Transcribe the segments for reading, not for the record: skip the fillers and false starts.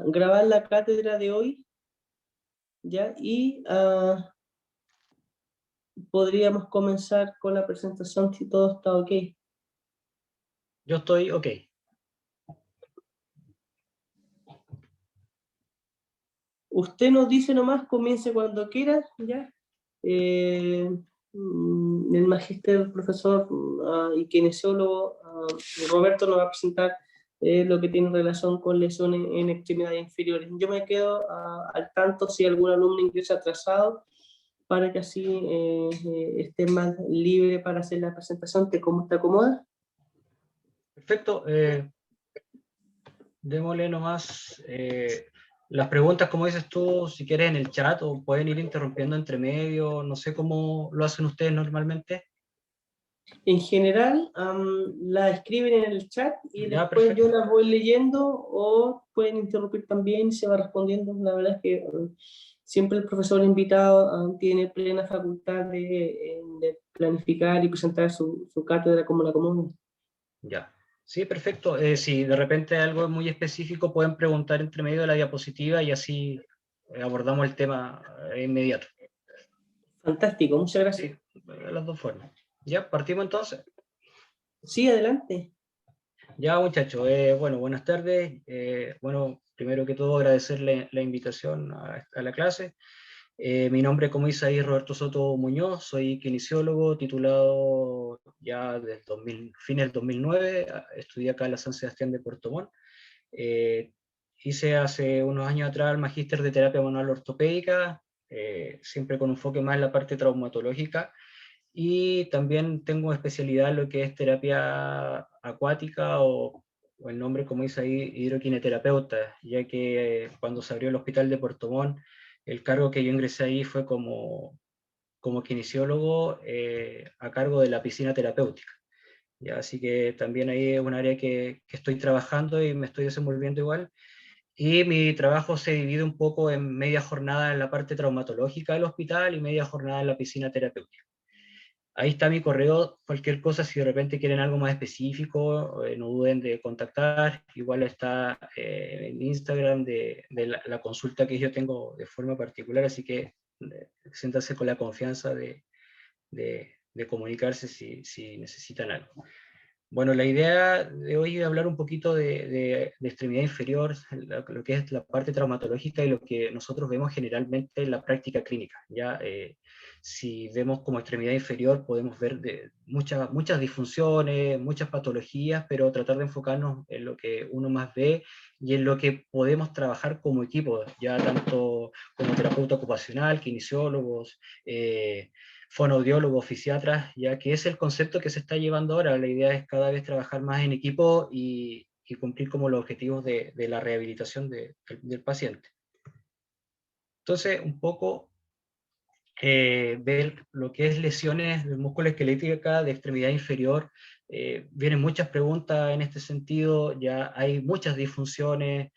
grabar la cátedra de hoy, ¿ya? Y podríamos comenzar con la presentación si todo está ok. Yo estoy ok. Usted nos dice nomás, comience cuando quiera, ¿ya? El magíster, el profesor y kinesiólogo Roberto nos va a presentar lo que tiene relación con lesiones en extremidades inferiores. Yo me quedo al tanto si algún alumno ingresa atrasado para que así esté más libre para hacer la presentación. ¿Cómo te acomoda? Perfecto. Démosle nomás las preguntas, como dices tú, si quieres en el chat o pueden ir interrumpiendo entre medio. No sé cómo lo hacen ustedes normalmente. En general, la escriben en el chat y Ya, después yo perfecto. la voy leyendo o pueden interrumpir también y se va respondiendo. La verdad es que siempre el profesor invitado tiene plena facultad de planificar y presentar su cátedra como la común. Ya. Sí, perfecto. Si de repente algo es muy específico, pueden preguntar entre medio de la diapositiva y así abordamos el tema inmediato. Fantástico, muchas Sí, gracias. de las dos formas. Ya, partimos entonces. Sí, adelante. Ya, muchachos, bueno, buenas tardes. Bueno, primero que todo agradecerle la invitación a la clase. Mi nombre, como dice ahí, Roberto Soto Muñoz, soy kinesiólogo titulado ya desde fines del 2009, estudié acá en la San Sebastián de Puerto Montt. Hice hace unos años atrás el magíster de terapia manual ortopédica, siempre con un enfoque más en la parte traumatológica, y también tengo especialidad en lo que es terapia acuática o el nombre, como dice ahí, hidroquineterapeuta, ya que cuando se abrió el hospital de Puerto Montt, el cargo que yo ingresé ahí fue como kinesiólogo a cargo de la piscina terapéutica. Ya, así que también ahí es un área que estoy trabajando y me estoy desenvolviendo igual. Y mi trabajo se divide un poco en media jornada en la parte traumatológica del hospital y media jornada en la piscina terapéutica. Ahí está mi correo, cualquier cosa, si de repente quieren algo más específico, no duden de contactar. Igual está el Instagram de la consulta que yo tengo de forma particular, así que siéntanse con la confianza de comunicarse si necesitan algo. Bueno, la idea de hoy es hablar un poquito de extremidad inferior, lo que es la parte traumatológica y lo que nosotros vemos generalmente en la práctica clínica. Ya, si vemos como extremidad inferior, podemos ver muchas disfunciones, muchas patologías, pero tratar de enfocarnos en lo que uno más ve y en lo que podemos trabajar como equipo, ya tanto como terapeuta ocupacional, kinesiólogos, fonoaudiólogos, fisiatras, ya que es el concepto que se está llevando ahora. La idea es cada vez trabajar más en equipo y cumplir como los objetivos de la rehabilitación del paciente. Entonces, un poco ver lo que es lesiones del músculo esquelética de extremidad inferior. Vienen muchas preguntas en este sentido, ya hay muchas disfunciones,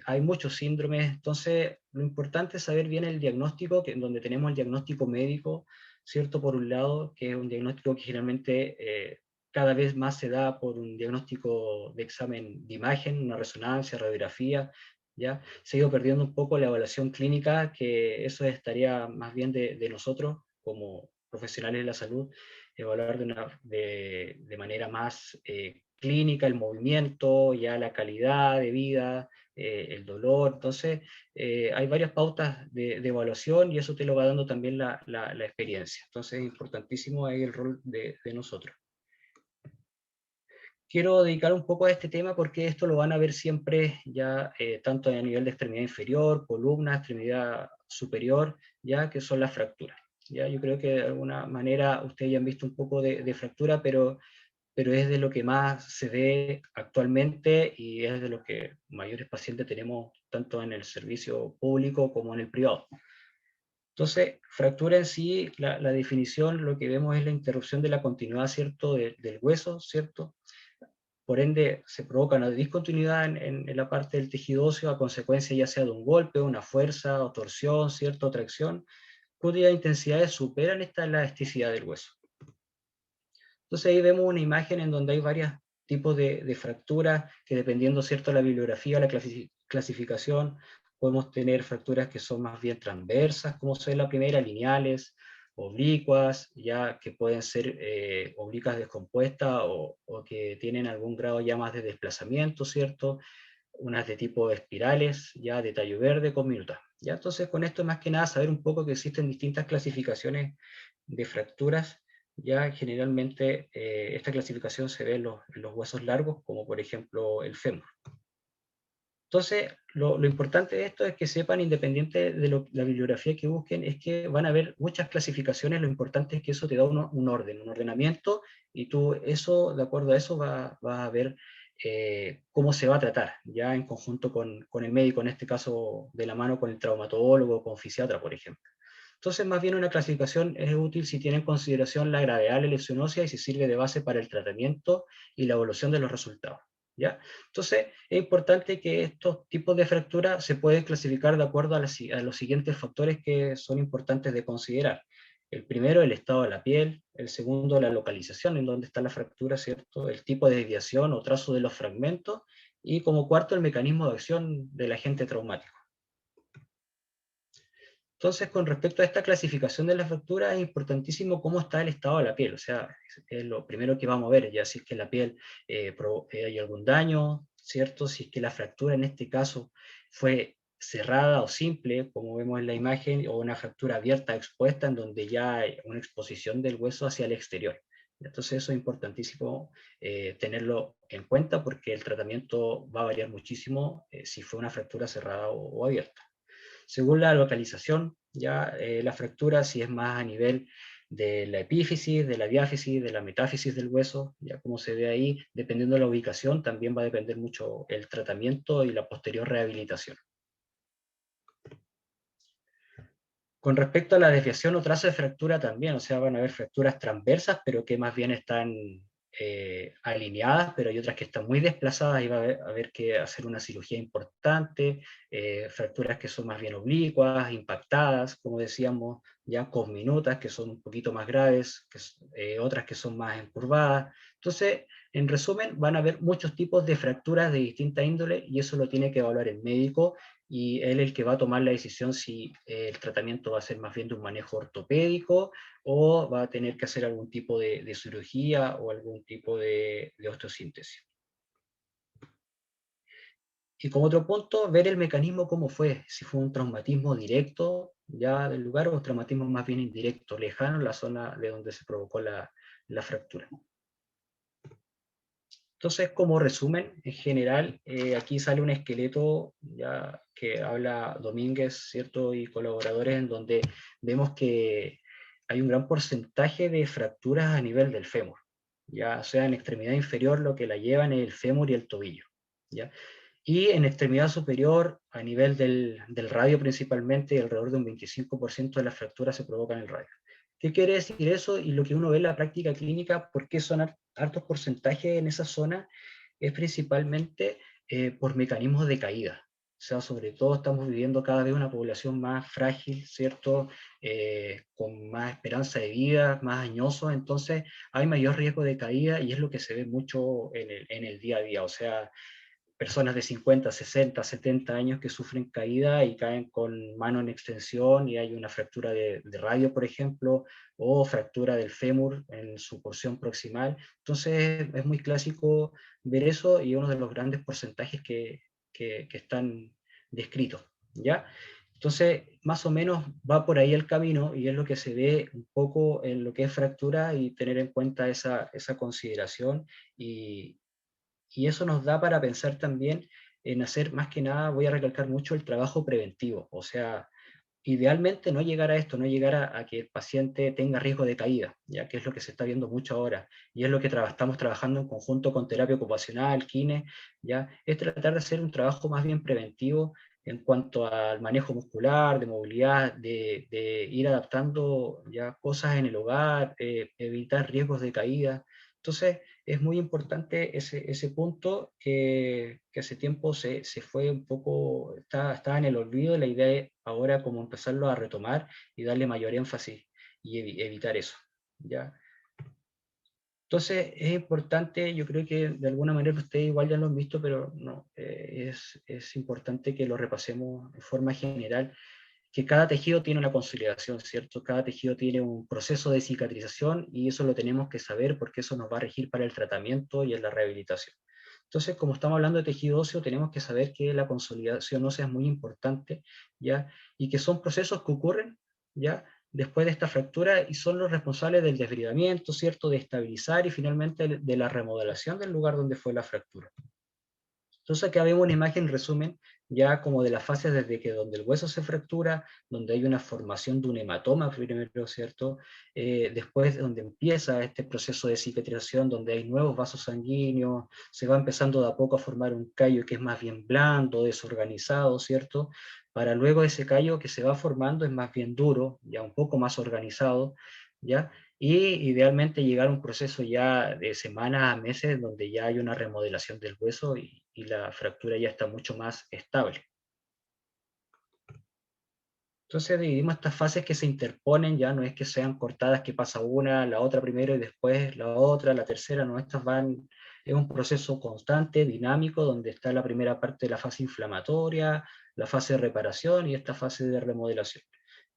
hay muchos síndromes, entonces lo importante es saber bien el diagnóstico, que, donde tenemos el diagnóstico médico, ¿cierto? Por un lado, que es un diagnóstico que generalmente cada vez más se da por un diagnóstico de examen de imagen, una resonancia, radiografía, ¿ya? Se ha ido perdiendo un poco la evaluación clínica, que eso estaría más bien de nosotros como profesionales de la salud, evaluar de manera más clínica el movimiento, ya la calidad de vida, el dolor. Entonces, hay varias pautas de evaluación y eso te lo va dando también la experiencia. Entonces, es importantísimo ahí el rol de nosotros. Quiero dedicar un poco a este tema porque esto lo van a ver siempre ya tanto a nivel de extremidad inferior, columna, extremidad superior, ya que son las fracturas. Ya, yo creo que de alguna manera ustedes ya han visto un poco de fractura, pero es de lo que más se ve actualmente y es de lo que mayores pacientes tenemos tanto en el servicio público como en el privado. Entonces, fractura en sí, la definición, lo que vemos es la interrupción de la continuidad, ¿cierto?, del hueso, ¿cierto? Por ende, se provoca una discontinuidad en la parte del tejido óseo a consecuencia ya sea de un golpe, una fuerza o torsión, ¿cierto? Tracción, cuyas intensidades superan esta elasticidad del hueso. Entonces ahí vemos una imagen en donde hay varias tipos de fracturas que dependiendo, ¿cierto?, la bibliografía, la clasificación, podemos tener fracturas que son más bien transversas, como es la primera, lineales, oblicuas, ya que pueden ser oblicuas descompuestas o que tienen algún grado ya más de desplazamiento, ¿cierto? Unas de tipo espirales, ya de tallo verde con minutas. ¿Ya? Entonces, con esto más que nada saber un poco que existen distintas clasificaciones de fracturas. Ya generalmente esta clasificación se ve en los huesos largos, como por ejemplo el fémur. Entonces, lo importante de esto es que sepan, independiente de la bibliografía que busquen, es que van a haber muchas clasificaciones, lo importante es que eso te da un orden, un ordenamiento, y tú eso, de acuerdo a eso, vas a ver cómo se va a tratar, ya en conjunto con el médico, en este caso de la mano con el traumatólogo, con fisiatra, por ejemplo. Entonces, más bien una clasificación es útil si tiene en consideración la gravedad de la lesión ósea y si sirve de base para el tratamiento y la evaluación de los resultados. ¿Ya? Entonces, es importante que estos tipos de fracturas se pueden clasificar de acuerdo a los siguientes factores que son importantes de considerar. El primero, el estado de la piel. El segundo, la localización en donde está la fractura, ¿cierto? El tipo de desviación o trazo de los fragmentos. Y como cuarto, el mecanismo de acción del agente traumático. Entonces, con respecto a esta clasificación de la fractura, es importantísimo cómo está el estado de la piel. O sea, es lo primero que vamos a ver, ya si es que la piel hay algún daño, ¿cierto? Si es que la fractura en este caso fue cerrada o simple, como vemos en la imagen, o una fractura abierta expuesta, en donde ya hay una exposición del hueso hacia el exterior. Entonces, eso es importantísimo tenerlo en cuenta porque el tratamiento va a variar muchísimo si fue una fractura cerrada o abierta. Según la localización, ya la fractura, si es más a nivel de la epífisis, de la diáfisis, de la metáfisis del hueso, ya como se ve ahí, dependiendo de la ubicación, también va a depender mucho el tratamiento y la posterior rehabilitación. Con respecto a la desviación o trazo de fractura también, o sea, van a haber fracturas transversas, pero que más bien están alineadas, pero hay otras que están muy desplazadas y va a haber que hacer una cirugía importante, fracturas que son más bien oblicuas, impactadas, como decíamos, ya con minutas, que son un poquito más graves, otras que son más encurvadas. Entonces, en resumen, van a haber muchos tipos de fracturas de distinta índole y eso lo tiene que evaluar el médico y él es el que va a tomar la decisión si el tratamiento va a ser más bien de un manejo ortopédico o va a tener que hacer algún tipo de cirugía o algún tipo de osteosíntesis. Y como otro punto, ver el mecanismo cómo fue, si fue un traumatismo directo ya del lugar o un traumatismo más bien indirecto, lejano en la zona de donde se provocó la fractura. Entonces, como resumen, en general, aquí sale un esqueleto ya que habla Domínguez, ¿cierto? Y colaboradores, en donde vemos que hay un gran porcentaje de fracturas a nivel del fémur, ya sea en extremidad inferior lo que la llevan es el fémur y el tobillo, ¿ya? Y en extremidad superior, a nivel del radio principalmente, alrededor de un 25% de las fracturas se provocan en el radio. ¿Qué quiere decir eso? Y lo que uno ve en la práctica clínica, ¿por qué son altos porcentajes en esa zona? Es principalmente por mecanismos de caída. O sea, sobre todo estamos viviendo cada vez una población más frágil, ¿cierto? Con más esperanza de vida, más añosos, entonces hay mayor riesgo de caída y es lo que se ve mucho en el día a día. O sea, personas de 50, 60, 70 años que sufren caída y caen con mano en extensión y hay una fractura de radio, por ejemplo, o fractura del fémur en su porción proximal. Entonces es muy clásico ver eso y uno de los grandes porcentajes que están descritos, ¿ya? Entonces, más o menos va por ahí el camino y es lo que se ve un poco en lo que es fractura y tener en cuenta esa consideración y eso nos da para pensar también en hacer, más que nada, voy a recalcar mucho el trabajo preventivo, o sea, idealmente no llegar a esto, no llegar a que el paciente tenga riesgo de caída, ya que es lo que se está viendo mucho ahora, y es lo que estamos trabajando en conjunto con terapia ocupacional, kine, ya, es tratar de hacer un trabajo más bien preventivo en cuanto al manejo muscular, de movilidad, de ir adaptando ya cosas en el hogar, evitar riesgos de caída. Entonces, es muy importante ese punto que hace tiempo se fue un poco, estaba en el olvido, la idea es ahora como empezarlo a retomar y darle mayor énfasis y evitar eso, ¿ya? Entonces es importante, yo creo que de alguna manera ustedes igual ya lo han visto, pero no, es importante que lo repasemos de forma general, que cada tejido tiene una consolidación, ¿cierto? Cada tejido tiene un proceso de cicatrización y eso lo tenemos que saber porque eso nos va a regir para el tratamiento y en la rehabilitación. Entonces, como estamos hablando de tejido óseo, tenemos que saber que la consolidación ósea es muy importante, ¿ya? Y que son procesos que ocurren, ¿ya? Después de esta fractura y son los responsables del desbridamiento, ¿cierto? De estabilizar y finalmente de la remodelación del lugar donde fue la fractura. Entonces acá vemos una imagen, en resumen, ya como de las fases desde que donde el hueso se fractura, donde hay una formación de un hematoma primero, ¿cierto? Después donde empieza este proceso de cicatrización, donde hay nuevos vasos sanguíneos, se va empezando de a poco a formar un callo que es más bien blando, desorganizado, ¿cierto? Para luego ese callo que se va formando es más bien duro, ya un poco más organizado, ¿ya? Y idealmente llegar a un proceso ya de semanas a meses donde ya hay una remodelación del hueso y la fractura ya está mucho más estable. Entonces dividimos estas fases que se interponen, ya no es que sean cortadas, que pasa una, la otra primero y después la otra, la tercera, no, estas van, es un proceso constante, dinámico, donde está la primera parte de la fase inflamatoria, la fase de reparación y esta fase de remodelación.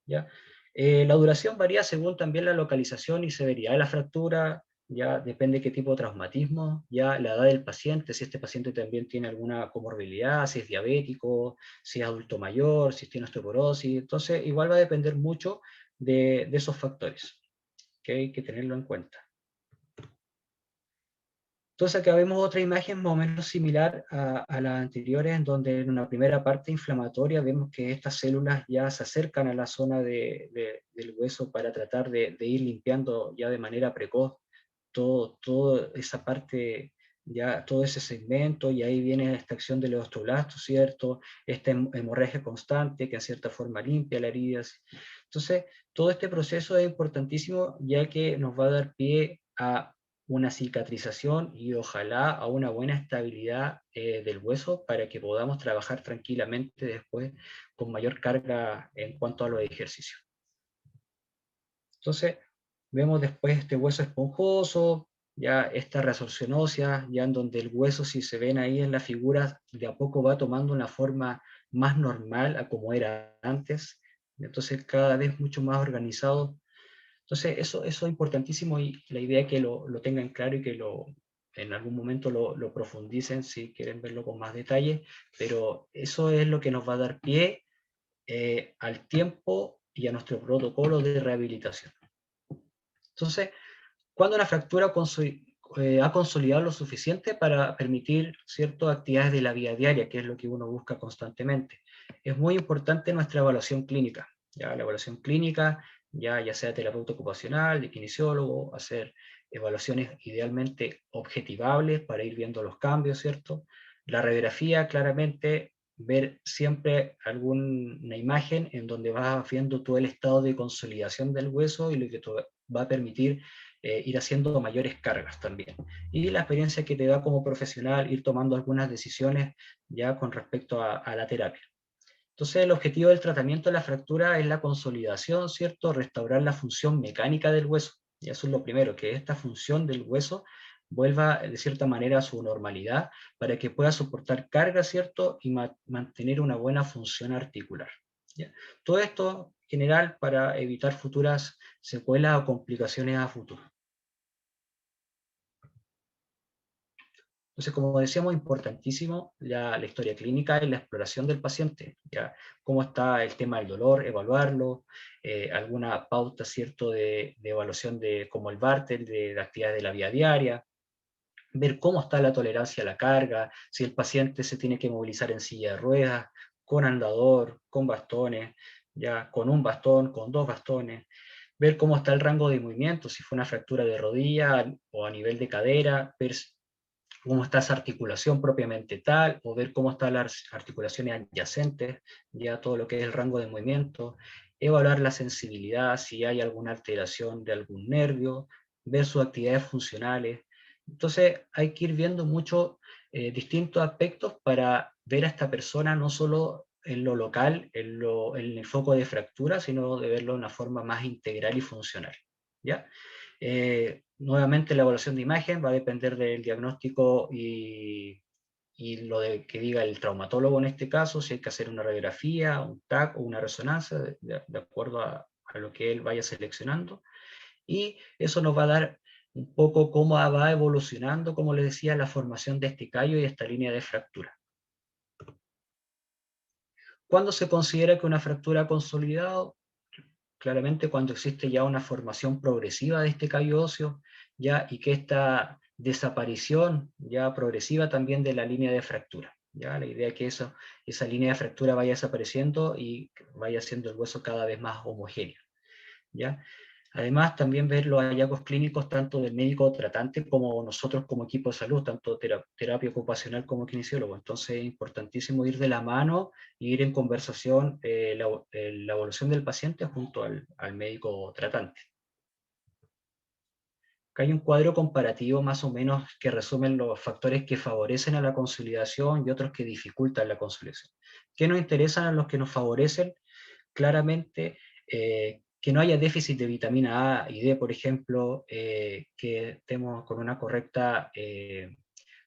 ¿Ya? La duración varía según también la localización y severidad de la fractura, ya depende qué tipo de traumatismo, ya la edad del paciente, si este paciente también tiene alguna comorbilidad, si es diabético, si es adulto mayor, si tiene osteoporosis, entonces igual va a depender mucho de esos factores, que hay que tenerlo en cuenta. Entonces acá vemos otra imagen más o menos similar a las anteriores, en donde en una primera parte inflamatoria vemos que estas células ya se acercan a la zona del hueso para tratar de ir limpiando ya de manera precoz toda esa parte, ya todo ese segmento, y ahí viene esta acción del osteoblasto, ¿cierto? Esta hemorragia constante que en cierta forma limpia la herida. Entonces, todo este proceso es importantísimo ya que nos va a dar pie a una cicatrización y ojalá a una buena estabilidad del hueso para que podamos trabajar tranquilamente después con mayor carga en cuanto a los ejercicios. Entonces, vemos después este hueso esponjoso, ya esta resorción ósea, ya en donde el hueso, si se ven ahí en la figura, de a poco va tomando una forma más normal a como era antes, entonces cada vez mucho más organizado. Entonces eso es importantísimo y la idea es que lo tengan claro y que en algún momento lo profundicen si quieren verlo con más detalle, pero eso es lo que nos va a dar pie al tiempo y a nuestro protocolo de rehabilitación. Entonces, cuando una fractura ha consolidado lo suficiente para permitir ciertas actividades de la vida diaria, que es lo que uno busca constantemente. Es muy importante nuestra evaluación clínica. Ya la evaluación clínica, ya sea terapeuta ocupacional, de kinesiólogo, hacer evaluaciones idealmente objetivables para ir viendo los cambios, ¿cierto? La radiografía, claramente, ver siempre alguna imagen en donde vas viendo todo el estado de consolidación del hueso y lo que va a permitir ir haciendo mayores cargas también. Y la experiencia que te da como profesional, ir tomando algunas decisiones ya con respecto a la terapia. Entonces, el objetivo del tratamiento de la fractura es la consolidación, ¿cierto? Restaurar la función mecánica del hueso. Y eso es lo primero, que esta función del hueso vuelva de cierta manera a su normalidad para que pueda soportar carga, ¿cierto? Y mantener una buena función articular. ¿Ya? Todo esto, en general, para evitar futuras secuelas o complicaciones a futuro. Entonces, como decíamos, importantísimo la historia clínica y la exploración del paciente, ya cómo está el tema del dolor, evaluarlo, alguna pauta, ¿cierto?, de evaluación de como el Bartel, de actividades de la vida diaria, ver cómo está la tolerancia a la carga, si el paciente se tiene que movilizar en silla de ruedas, con andador, con bastones, ya con un bastón, con dos bastones, ver cómo está el rango de movimiento, si fue una fractura de rodilla o a nivel de cadera, ver cómo está esa articulación propiamente tal, o ver cómo están las articulaciones adyacentes, ya todo lo que es el rango de movimiento, evaluar la sensibilidad, si hay alguna alteración de algún nervio, ver sus actividades funcionales. Entonces hay que ir viendo muchos distintos aspectos para ver a esta persona no solo en lo local, en el foco de fractura, sino de verlo de una forma más integral y funcional. ¿Ya? Nuevamente la evaluación de imagen va a depender del diagnóstico y lo de que diga el traumatólogo en este caso, si hay que hacer una radiografía, un TAC o una resonancia, de acuerdo a lo que él vaya seleccionando. Y eso nos va a dar un poco cómo va evolucionando, como les decía, la formación de este callo y esta línea de fractura. ¿Cuándo se considera que una fractura ha consolidado? Claramente cuando existe ya una formación progresiva de este callo óseo, ya, y que esta desaparición ya progresiva también de la línea de fractura. Ya, la idea es que esa línea de fractura vaya desapareciendo y vaya siendo el hueso cada vez más homogéneo. ¿Ya? Además, también ver los hallazgos clínicos tanto del médico tratante como nosotros como equipo de salud, tanto terapia ocupacional como kinesiólogo. Entonces es importantísimo ir de la mano y ir en conversación la evolución del paciente junto al médico tratante. Acá hay un cuadro comparativo más o menos que resumen los factores que favorecen a la consolidación y otros que dificultan la consolidación. ¿Qué nos interesan a los que nos favorecen? Claramente, que no haya déficit de vitamina A y D, por ejemplo, que estemos con una correcta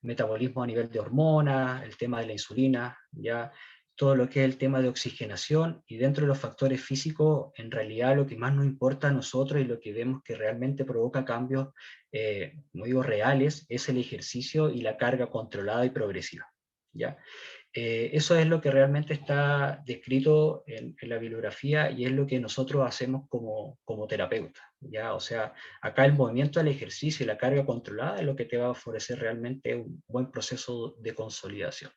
metabolismo a nivel de hormonas, el tema de la insulina, ya todo lo que es el tema de oxigenación, y dentro de los factores físicos, en realidad lo que más nos importa a nosotros y lo que vemos que realmente provoca cambios, como digo, reales, es el ejercicio y la carga controlada y progresiva, ¿ya? Eso es lo que realmente está descrito en la bibliografía y es lo que nosotros hacemos como terapeutas, ¿ya? O sea, acá el movimiento del ejercicio y la carga controlada es lo que te va a ofrecer realmente un buen proceso de consolidación.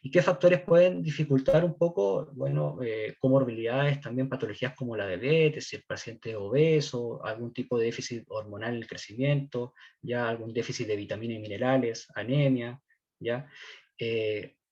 ¿Y qué factores pueden dificultar un poco? Bueno, comorbilidades, también patologías como la diabetes, si el paciente es obeso, algún tipo de déficit hormonal en el crecimiento, ya algún déficit de vitaminas y minerales, anemia, ¿ya?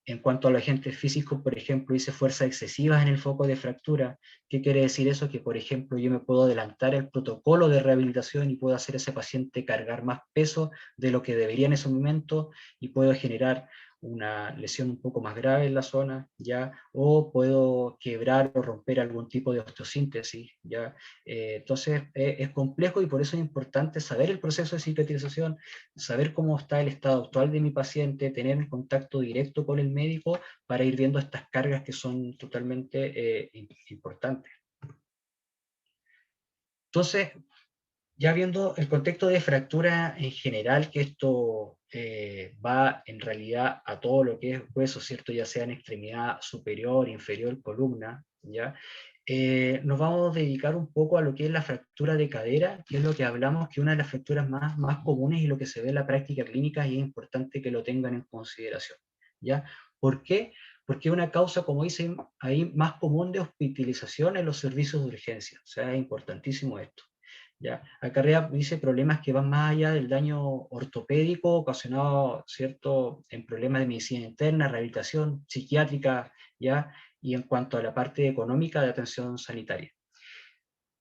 En cuanto a los agentes físicos, por ejemplo, hice fuerzas excesivas en el foco de fractura. ¿Qué quiere decir eso? Que, por ejemplo, yo me puedo adelantar el protocolo de rehabilitación y puedo hacer a ese paciente cargar más peso de lo que debería en ese momento y puedo generar una lesión un poco más grave en la zona, ¿ya? O puedo quebrar o romper algún tipo de osteosíntesis, ¿ya? Entonces, es complejo y por eso es importante saber el proceso de cicatrización, saber cómo está el estado actual de mi paciente, tener un contacto directo con el médico para ir viendo estas cargas que son totalmente importantes. Entonces, ya viendo el contexto de fractura en general, que esto va en realidad a todo lo que es hueso, ¿cierto? Ya sea en extremidad superior, inferior, columna, ¿ya? Nos vamos a dedicar un poco a lo que es la fractura de cadera, que es lo que hablamos, que es una de las fracturas más comunes y lo que se ve en la práctica clínica, y es importante que lo tengan en consideración, ¿ya? ¿Por qué? Porque es una causa, como dicen ahí, más común de hospitalización en los servicios de urgencia. O sea, es importantísimo esto. ¿Ya? Acarrea, dice, problemas que van más allá del daño ortopédico ocasionado, ¿cierto?, en problemas de medicina interna, rehabilitación psiquiátrica, ¿ya? Y en cuanto a la parte económica de atención sanitaria.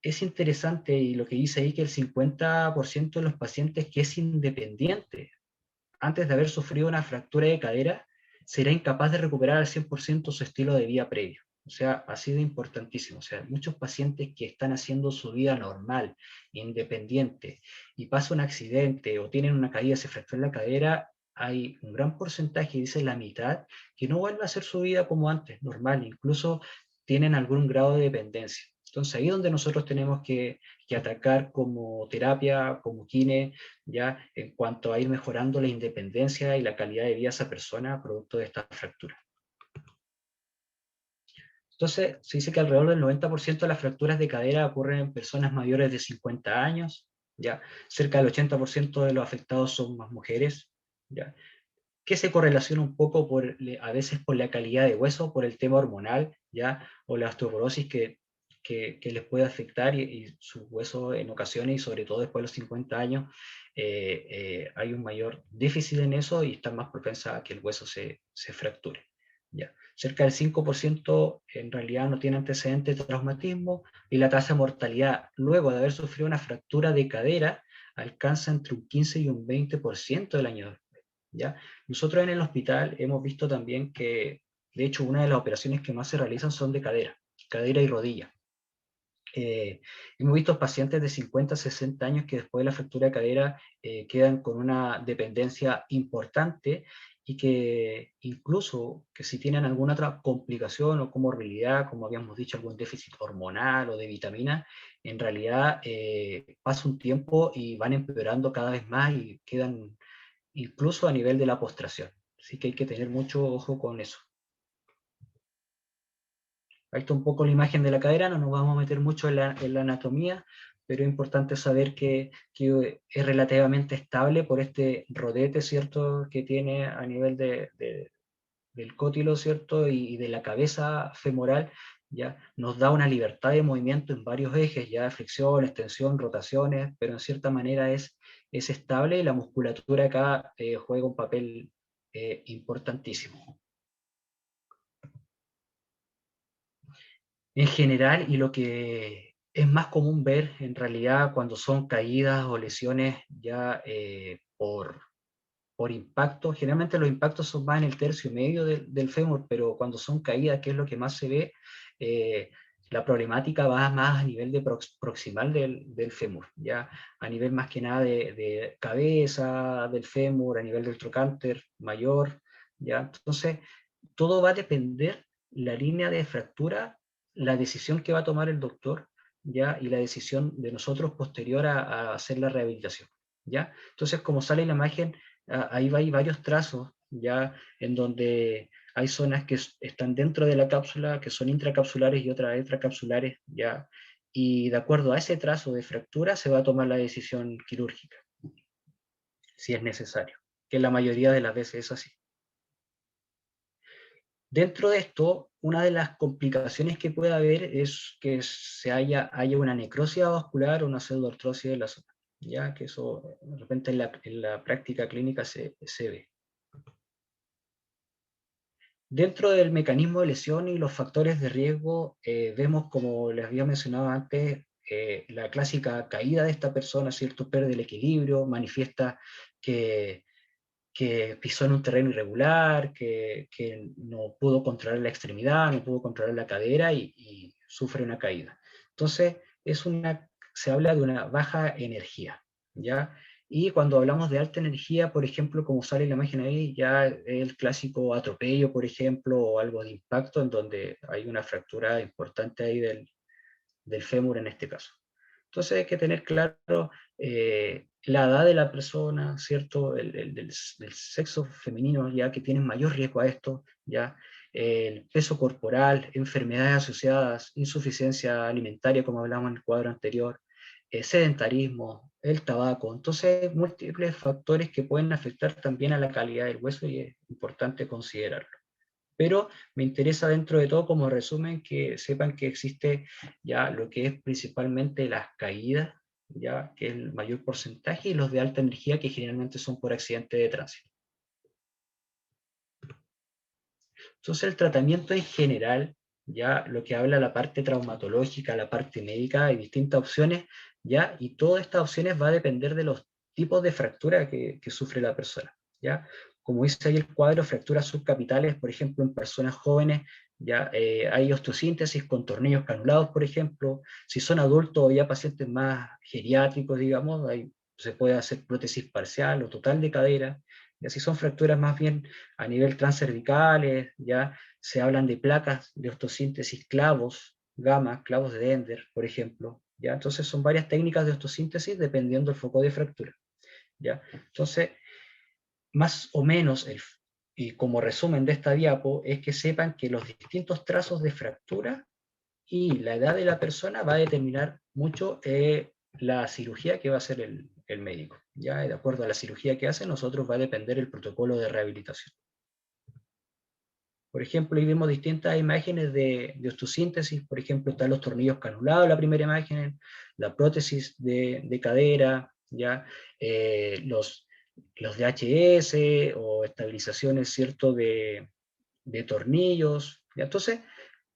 Es interesante y lo que dice ahí que el 50% de los pacientes que es independiente antes de haber sufrido una fractura de cadera será incapaz de recuperar al 100% su estilo de vida previo. O sea, ha sido importantísimo. O sea, muchos pacientes que están haciendo su vida normal, independiente, y pasa un accidente o tienen una caída, se fractura la cadera, hay un gran porcentaje, dice la mitad, que no vuelve a hacer su vida como antes, normal, incluso tienen algún grado de dependencia. Entonces ahí es donde nosotros tenemos que atacar como terapia, como kine, ya en cuanto a ir mejorando la independencia y la calidad de vida de esa persona producto de esta fractura. Entonces, se dice que alrededor del 90% de las fracturas de cadera ocurren en personas mayores de 50 años, ¿ya? Cerca del 80% de los afectados son más mujeres, ¿ya? Que se correlaciona un poco a veces por la calidad de hueso, por el tema hormonal, ¿ya? O la osteoporosis que les puede afectar y su hueso en ocasiones, y sobre todo después de los 50 años, hay un mayor déficit en eso y está más propensa a que el hueso se fracture, ¿ya? Cerca del 5% en realidad no tiene antecedentes de traumatismo y la tasa de mortalidad luego de haber sufrido una fractura de cadera alcanza entre un 15 y un 20% del año después, ¿ya? Nosotros en el hospital hemos visto también que, de hecho, una de las operaciones que más se realizan son de cadera y rodilla. Hemos visto pacientes de 50, 60 años que después de la fractura de cadera quedan con una dependencia importante y que incluso que si tienen alguna otra complicación o comorbilidad, como habíamos dicho, algún déficit hormonal o de vitamina, en realidad pasa un tiempo y van empeorando cada vez más y quedan incluso a nivel de la postración. Así que hay que tener mucho ojo con eso. Ahí está un poco la imagen de la cadera, no nos vamos a meter mucho en la anatomía, pero es importante saber que es relativamente estable por este rodete, ¿cierto?, que tiene a nivel del cótilo, ¿cierto?, y de la cabeza femoral, ¿ya? Nos da una libertad de movimiento en varios ejes, ya flexión, extensión, rotaciones, pero en cierta manera es estable y la musculatura acá juega un papel importantísimo. En general, y lo que es más común ver en realidad cuando son caídas o lesiones ya por impacto, generalmente los impactos son más en el tercio medio del fémur, pero cuando son caídas, que es lo que más se ve, eh, la problemática va más a nivel de proximal del fémur, ya a nivel más que nada de cabeza del fémur, a nivel del trocánter mayor, ya. Entonces, todo va a depender la línea de fractura, la decisión que va a tomar el doctor, ya, y la decisión de nosotros posterior a hacer la rehabilitación, ya. Entonces, como sale en la imagen, ahí hay varios trazos, ya, en donde hay zonas que están dentro de la cápsula, que son intracapsulares y otras extracapsulares, ya, y de acuerdo a ese trazo de fractura se va a tomar la decisión quirúrgica, si es necesario, que la mayoría de las veces es así. Dentro de esto, una de las complicaciones que puede haber es que haya una necrosis vascular o una pseudoartrosis de la zona, ya que eso de repente en la práctica clínica se ve. Dentro del mecanismo de lesión y los factores de riesgo, vemos, como les había mencionado antes, la clásica caída de esta persona, ¿cierto? Pierde el equilibrio, manifiesta que pisó en un terreno irregular, que no pudo controlar la extremidad, no pudo controlar la cadera y sufre una caída. Entonces, se habla de una baja energía, ¿ya? Y cuando hablamos de alta energía, por ejemplo, como sale en la imagen ahí, ya el clásico atropello, por ejemplo, o algo de impacto en donde hay una fractura importante ahí del fémur en este caso. Entonces hay que tener claro la edad de la persona, ¿cierto? Del sexo femenino, ya que tienen mayor riesgo a esto, ya el peso corporal, enfermedades asociadas, insuficiencia alimentaria, como hablamos en el cuadro anterior, sedentarismo, el tabaco. Entonces, múltiples factores que pueden afectar también a la calidad del hueso y es importante considerarlo. Pero me interesa dentro de todo como resumen que sepan que existe ya lo que es principalmente las caídas, ya que es el mayor porcentaje, y los de alta energía que generalmente son por accidente de tránsito. Entonces el tratamiento en general, ya lo que habla la parte traumatológica, la parte médica, hay distintas opciones, ya, y todas estas opciones va a depender de los tipos de fractura que sufre la persona, ya. Como dice ahí el cuadro, fracturas subcapitales, por ejemplo, en personas jóvenes, ya hay osteosíntesis con tornillos canulados, por ejemplo. Si son adultos o ya pacientes más geriátricos, digamos, ahí se puede hacer prótesis parcial o total de cadera. Y así son fracturas más bien a nivel transcervicales, ya se hablan de placas de osteosíntesis clavos, gamma, clavos de Dender, por ejemplo, ya. Entonces son varias técnicas de osteosíntesis dependiendo del foco de fractura, ya. Entonces, más o menos, y como resumen de esta diapo, es que sepan que los distintos trazos de fractura y la edad de la persona va a determinar mucho la cirugía que va a hacer el médico. ¿Ya? De acuerdo a la cirugía que hace, nosotros va a depender el protocolo de rehabilitación. Por ejemplo, ahí vemos distintas imágenes de osteosíntesis. Por ejemplo, están los tornillos canulados, la primera imagen, la prótesis de cadera, ¿ya? Los DHS o estabilizaciones, ¿cierto?, de tornillos. ¿Ya? Entonces,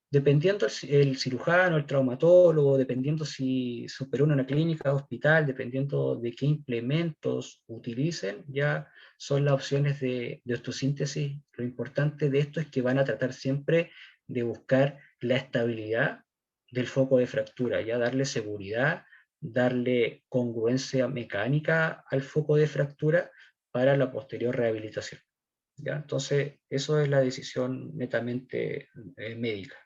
dependiendo el cirujano, el traumatólogo, dependiendo si se operó en una clínica, hospital, dependiendo de qué implementos utilicen, ya son las opciones de osteosíntesis. Lo importante de esto es que van a tratar siempre de buscar la estabilidad del foco de fractura, ya darle seguridad, darle congruencia mecánica al foco de fractura para la posterior rehabilitación. ¿Ya? Entonces, eso es la decisión netamente médica.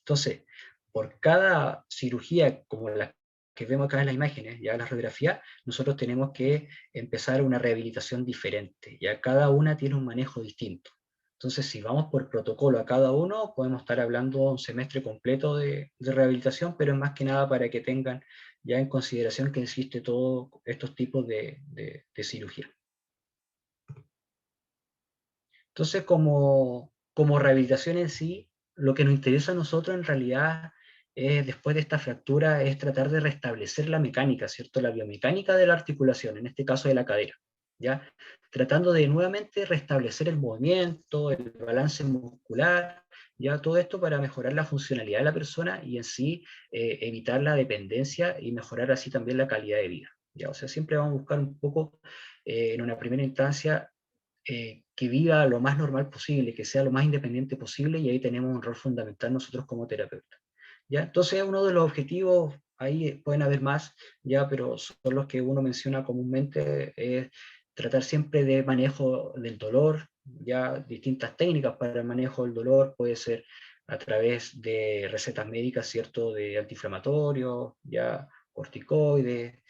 Entonces, por cada cirugía, como la que vemos acá en las imágenes, ya la radiografía, nosotros tenemos que empezar una rehabilitación diferente, ya cada una tiene un manejo distinto. Entonces, si vamos por protocolo a cada uno, podemos estar hablando un semestre completo de rehabilitación, pero es más que nada para que tengan ya en consideración que existe todos estos tipos de cirugía. Entonces, como rehabilitación en sí, lo que nos interesa a nosotros en realidad es, después de esta fractura, es tratar de restablecer la mecánica, ¿cierto? La biomecánica de la articulación, en este caso de la cadera, ¿ya? Tratando de nuevamente restablecer el movimiento, el balance muscular, ya todo esto para mejorar la funcionalidad de la persona y en sí evitar la dependencia y mejorar así también la calidad de vida, ¿ya? O sea, siempre vamos a buscar un poco, en una primera instancia, que viva lo más normal posible, que sea lo más independiente posible, y ahí tenemos un rol fundamental nosotros como terapeutas. ¿Ya? Entonces, uno de los objetivos, ahí pueden haber más, ya, pero son los que uno menciona comúnmente, es tratar siempre de manejo del dolor, ya distintas técnicas para el manejo del dolor, puede ser a través de recetas médicas, ¿cierto?, de antiinflamatorios, ya corticoides,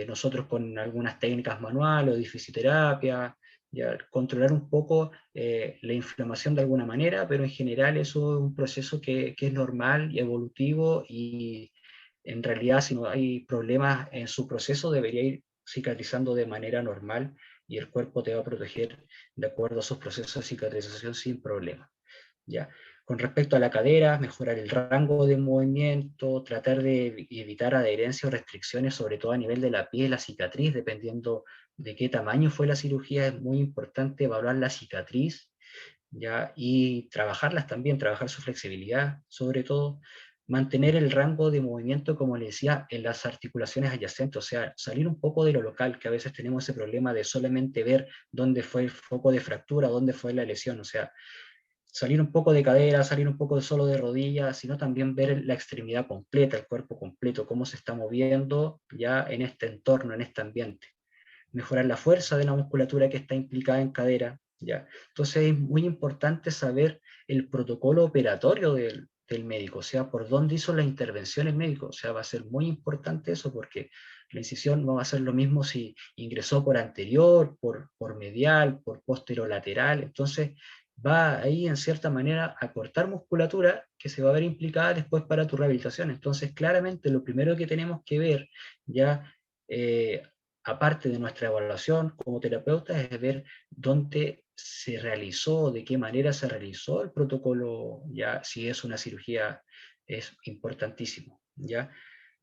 nosotros con algunas técnicas manuales o de fisioterapia, ya, controlar un poco la inflamación de alguna manera, pero en general eso es un proceso que es normal y evolutivo, y en realidad si no hay problemas en su proceso debería ir cicatrizando de manera normal y el cuerpo te va a proteger de acuerdo a sus procesos de cicatrización sin problema. ¿Ya? Con respecto a la cadera, mejorar el rango de movimiento, tratar de evitar adherencia o restricciones, sobre todo a nivel de la piel, la cicatriz, dependiendo de qué tamaño fue la cirugía, es muy importante evaluar la cicatriz, ¿ya? Y trabajarlas también, trabajar su flexibilidad, sobre todo, mantener el rango de movimiento, como le decía, en las articulaciones adyacentes, o sea, salir un poco de lo local, que a veces tenemos ese problema de solamente ver dónde fue el foco de fractura, dónde fue la lesión, o sea, salir un poco de cadera, salir un poco solo de rodillas, sino también ver la extremidad completa, el cuerpo completo, cómo se está moviendo ya en este entorno, en este ambiente. Mejorar la fuerza de la musculatura que está implicada en cadera, ya. Entonces es muy importante saber el protocolo operatorio del médico, o sea, por dónde hizo la intervención el médico, o sea, va a ser muy importante eso, porque la incisión no va a ser lo mismo si ingresó por anterior, por medial, por posterolateral, entonces va ahí en cierta manera a cortar musculatura que se va a ver implicada después para tu rehabilitación. Entonces, claramente lo primero que tenemos que ver ya, aparte de nuestra evaluación como terapeuta, es ver dónde se realizó, de qué manera se realizó el protocolo, ya si es una cirugía, es importantísimo, ¿ya?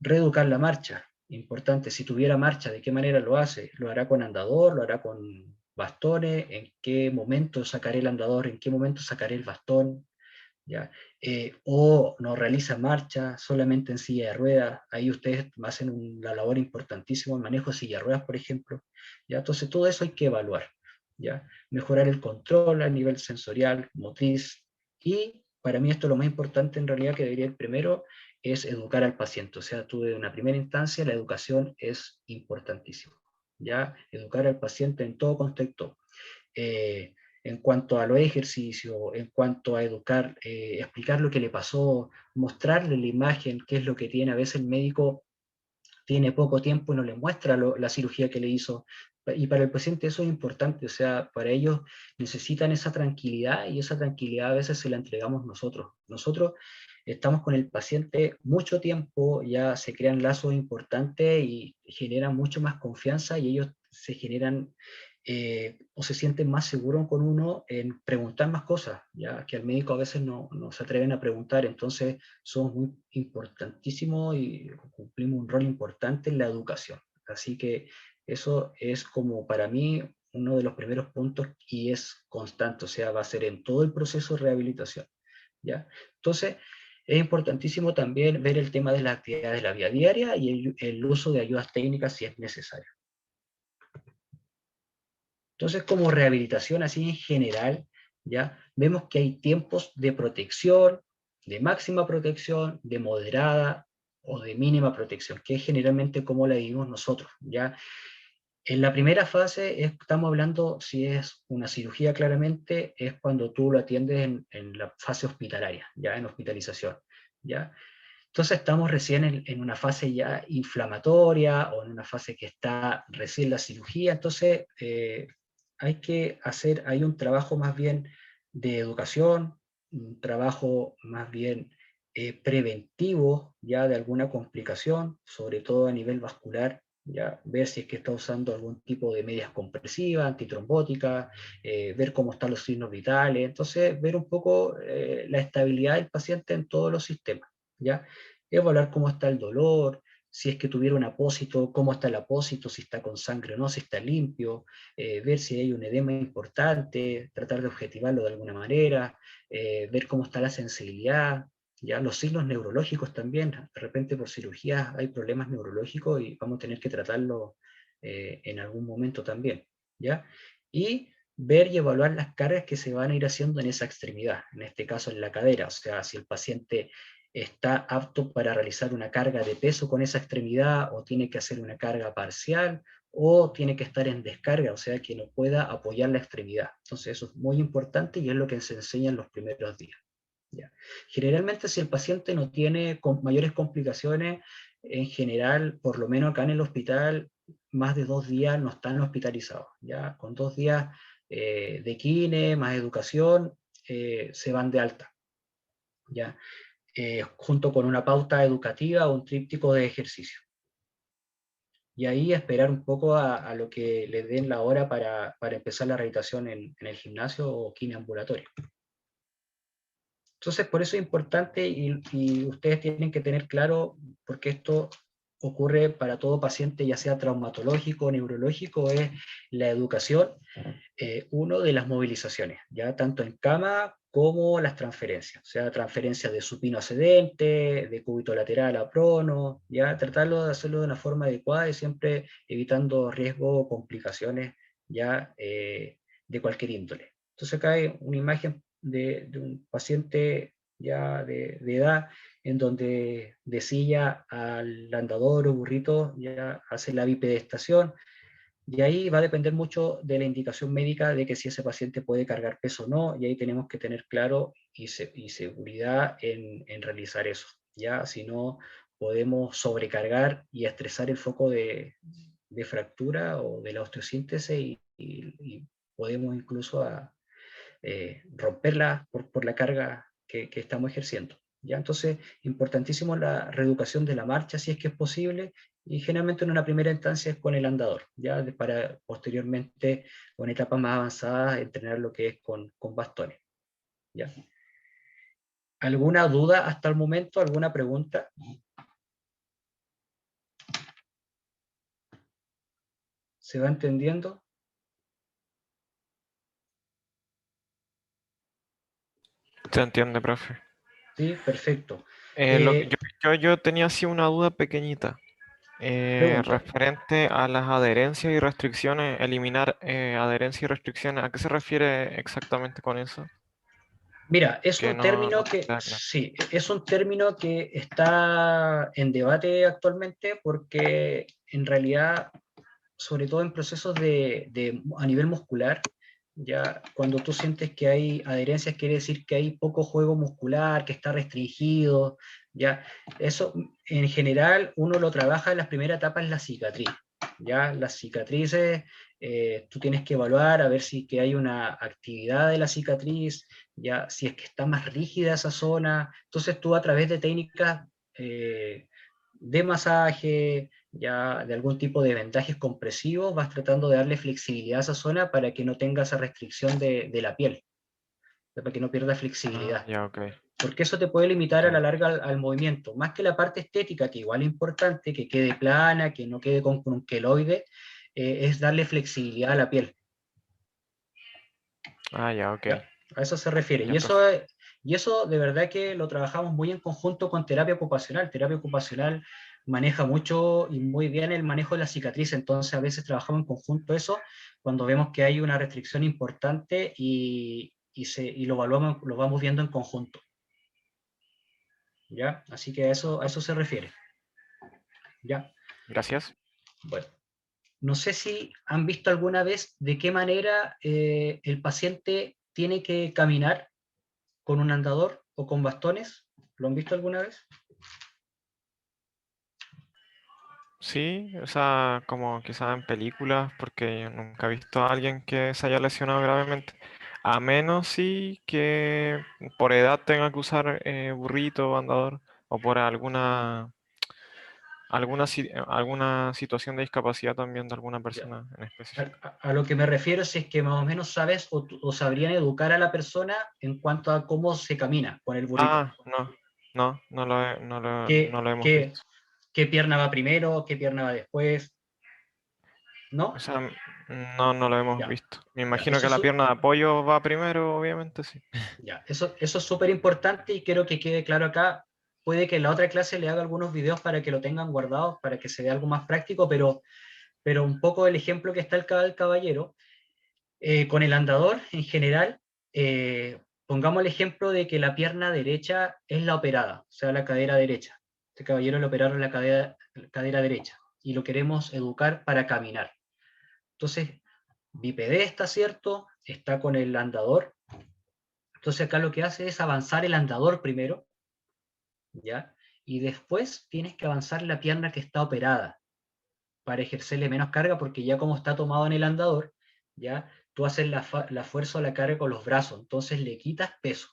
Reeducar la marcha, importante, si tuviera marcha, ¿de qué manera lo hace? ¿Lo hará con andador? ¿Lo hará con bastones? ¿En qué momento sacaré el andador? ¿En qué momento sacaré el bastón? ¿Ya? O no realiza marcha solamente en silla de ruedas, ahí ustedes hacen una labor importantísima, el manejo de silla de ruedas, por ejemplo, ¿ya? Entonces todo eso hay que evaluar, ¿ya? Mejorar el control a nivel sensorial, motriz, y para mí esto es lo más importante en realidad, que debería ir primero, es educar al paciente, o sea, tú de una primera instancia la educación es importantísima, ¿ya? Educar al paciente en todo contexto, eh, en cuanto a los ejercicios, en cuanto a educar, explicar lo que le pasó, mostrarle la imagen, qué es lo que tiene. A veces el médico tiene poco tiempo y no le muestra la cirugía que le hizo. Y para el paciente eso es importante, o sea, para ellos necesitan esa tranquilidad, y esa tranquilidad a veces se la entregamos nosotros. Nosotros estamos con el paciente mucho tiempo, ya se crean lazos importantes y generan mucho más confianza, y ellos se generan, o se sienten más seguros con uno en preguntar más cosas, ya que al médico a veces no se atreven a preguntar. Entonces somos muy importantísimos y cumplimos un rol importante en la educación. Así que eso es como para mí uno de los primeros puntos, y es constante, o sea, va a ser en todo el proceso de rehabilitación, ¿ya? Entonces, es importantísimo también ver el tema de las actividades de la vida diaria y el uso de ayudas técnicas si es necesario. Entonces, como rehabilitación así en general, ¿ya? Vemos que hay tiempos de protección, de máxima protección, de moderada o de mínima protección, que es generalmente como la vivimos nosotros, ¿ya? En la primera fase estamos hablando, si es una cirugía claramente, es cuando tú lo atiendes en la fase hospitalaria, ya en hospitalización, ¿ya? Entonces estamos recién en una fase ya inflamatoria o en una fase que está recién la cirugía, entonces hay un trabajo más bien de educación, un trabajo más bien preventivo ya de alguna complicación, sobre todo a nivel vascular, ya ver si es que está usando algún tipo de medias compresivas, antitrombóticas, ver cómo están los signos vitales, entonces ver un poco la estabilidad del paciente en todos los sistemas, ¿ya? Evaluar cómo está el dolor, si es que tuviera un apósito, cómo está el apósito, si está con sangre o no, si está limpio, ver si hay un edema importante, tratar de objetivarlo de alguna manera, ver cómo está la sensibilidad, ya los signos neurológicos también, de repente por cirugía hay problemas neurológicos y vamos a tener que tratarlo en algún momento también, ¿ya? Y ver y evaluar las cargas que se van a ir haciendo en esa extremidad, en este caso en la cadera, o sea, si el paciente está apto para realizar una carga de peso con esa extremidad o tiene que hacer una carga parcial o tiene que estar en descarga, o sea, que no pueda apoyar la extremidad. Entonces eso es muy importante y es lo que se enseña en los primeros días. ¿Ya? Generalmente si el paciente no tiene mayores complicaciones, en general, por lo menos acá en el hospital, más de 2 días no están hospitalizados. ¿Ya? Con 2 días de kine, más educación, se van de alta. ¿Ya? Junto con una pauta educativa o un tríptico de ejercicio. Y ahí esperar un poco a lo que les den la hora para empezar la rehabilitación en el gimnasio o kine ambulatorio. Entonces, por eso es importante y ustedes tienen que tener claro, porque esto ocurre para todo paciente, ya sea traumatológico o neurológico, es la educación, uno de las movilizaciones, ya tanto en cama como las transferencias, o sea, transferencias de supino ascendente, de cúbito lateral a prono, ya tratarlo de hacerlo de una forma adecuada y siempre evitando riesgo o complicaciones ya de cualquier índole. Entonces acá hay una imagen de un paciente ya de edad, en donde de silla al andador o burrito ya hace la bipedestación, y ahí va a depender mucho de la indicación médica de que si ese paciente puede cargar peso o no, y ahí tenemos que tener claro y seguridad en realizar eso, ya si no podemos sobrecargar y estresar el foco de fractura o de la osteosíntesis y podemos incluso romperla por la carga que estamos ejerciendo. ¿Ya? Entonces, importantísimo la reeducación de la marcha, si es que es posible, y generalmente en una primera instancia es con el andador, ¿ya? Para posteriormente, con etapas más avanzadas, entrenar lo que es con bastones. ¿Ya? ¿Alguna duda hasta el momento? ¿Alguna pregunta? ¿Se va entendiendo? Se entiende, profe. Sí, perfecto. Yo tenía así una duda pequeñita. Pregunta. Referente a las adherencias y restricciones, eliminar adherencias y restricciones, ¿a qué se refiere exactamente con eso? Mira, es Que un no, término no me que, queda claro. sí, es un término que está en debate actualmente porque en realidad, sobre todo en procesos a nivel muscular, ya cuando tú sientes que hay adherencias quiere decir que hay poco juego muscular, que está restringido, ya, eso en general uno lo trabaja en las primeras etapas en la cicatriz, ya, las cicatrices, tú tienes que evaluar a ver si que hay una actividad de la cicatriz, ya, si es que está más rígida esa zona, entonces tú a través de técnicas de masaje, ya de algún tipo de vendajes compresivos, vas tratando de darle flexibilidad a esa zona para que no tenga esa restricción de la piel, para que no pierda Ah, flexibilidad. ya, ok. Porque eso te puede limitar a la Ok. larga al movimiento, más que la parte estética, que igual es importante, que quede plana, que no quede con un queloide, es darle flexibilidad a la piel. Ah, ya, ok. ¿Ya? A eso se refiere. Ya, profe. Y eso de verdad que lo trabajamos muy en conjunto con terapia ocupacional. Terapia ocupacional maneja mucho y muy bien el manejo de la cicatriz, entonces a veces trabajamos en conjunto eso cuando vemos que hay una restricción importante y lo evaluamos, lo vamos viendo en conjunto. ¿ya? Así que a eso se refiere, ¿ya? Gracias. Bueno, no sé si han visto alguna vez de qué manera el paciente tiene que caminar con un andador o con bastones. ¿Lo han visto alguna vez? Sí, o sea, como quizás en películas, porque yo nunca he visto a alguien que se haya lesionado gravemente. A menos sí que por edad tenga que usar burrito o andador, o por alguna situación de discapacidad también de alguna Ya. persona en específico. A lo que me refiero es que más o menos sabes o sabrían educar a la persona en cuanto a cómo se camina con el burrito. Ah, no, no, no ¿Qué, lo hemos qué, visto. qué pierna va primero? ¿Qué pierna va después? O ¿No? sea, no, no lo hemos Ya, visto. Me ya. imagino que la pierna de apoyo va primero, obviamente, sí. Ya, eso es súper importante y quiero que quede claro acá. Puede que en la otra clase le haga algunos videos para que lo tengan guardados, para que se vea algo más práctico, pero un poco el ejemplo que está el caballero, con el andador en general, pongamos el ejemplo de que la pierna derecha es la operada, o sea, la cadera derecha. Este caballero le operaron la cadera derecha y lo queremos educar para caminar. Entonces, bipedesta, ¿cierto? Está con el andador. Entonces acá lo que hace es avanzar el andador primero, ¿ya? Y después tienes que avanzar la pierna que está operada para ejercerle menos carga porque ya como está tomado en el andador, ¿ya? Tú haces la fuerza o la carga con los brazos, entonces le quitas peso.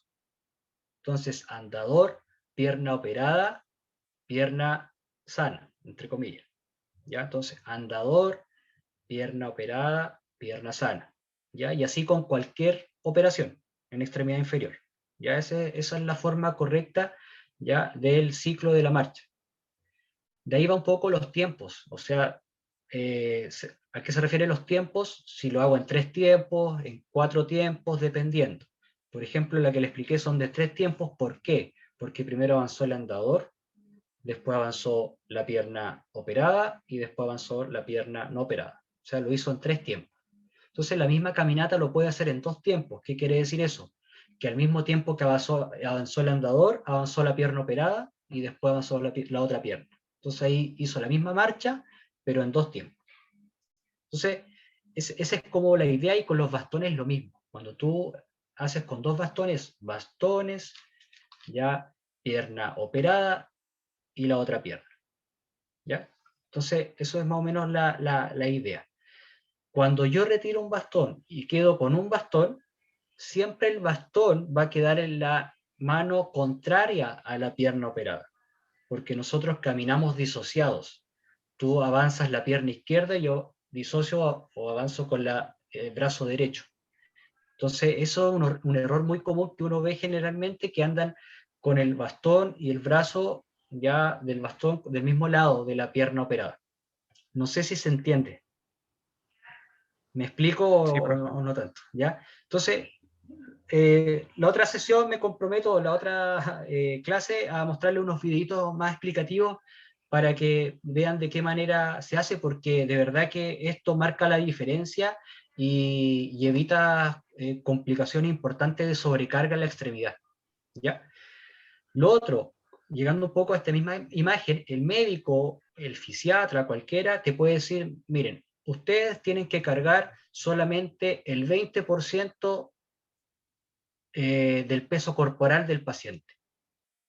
Entonces, andador, pierna operada, pierna sana, entre comillas, ¿ya? Entonces, andador, pierna operada, pierna sana, ¿ya? Y así con cualquier operación en extremidad inferior, ¿ya? Esa es la forma correcta, ¿ya? Del ciclo de la marcha. De ahí va un poco los tiempos, o sea, ¿a qué se refieren los tiempos? Si lo hago en 3 tiempos, en 4 tiempos, dependiendo. Por ejemplo, la que le expliqué son de 3 tiempos, ¿por qué? Porque primero avanzó el andador, después avanzó la pierna operada y después avanzó la pierna no operada. O sea, lo hizo en 3 tiempos. Entonces, la misma caminata lo puede hacer en 2 tiempos. ¿Qué quiere decir eso? Que al mismo tiempo que avanzó el andador, avanzó la pierna operada y después avanzó la otra pierna. Entonces ahí hizo la misma marcha, pero en 2 tiempos. Entonces, esa es como la idea y con los bastones lo mismo. Cuando tú haces con 2 bastones, bastones, ya pierna operada y la otra pierna. ¿Ya? Entonces, eso es más o menos la idea. Cuando yo retiro un bastón y quedo con un bastón, siempre el bastón va a quedar en la mano contraria a la pierna operada, porque nosotros caminamos disociados. Tú avanzas la pierna izquierda y yo disocio o avanzo con el brazo derecho. Entonces, eso es un error muy común que uno ve generalmente, que andan con el bastón y el brazo ya del bastón del mismo lado de la pierna operada. No sé si se entiende. ¿Me explico Sí, profe. o no tanto? ¿Ya? Entonces, la otra sesión me comprometo, la otra clase, a mostrarle unos videitos más explicativos para que vean de qué manera se hace, porque de verdad que esto marca la diferencia y evita complicaciones importantes de sobrecarga en la extremidad. ¿Ya? Lo otro, llegando un poco a esta misma imagen, el médico, el fisiatra, cualquiera, te puede decir, miren, ustedes tienen que cargar solamente el 20% del peso corporal del paciente,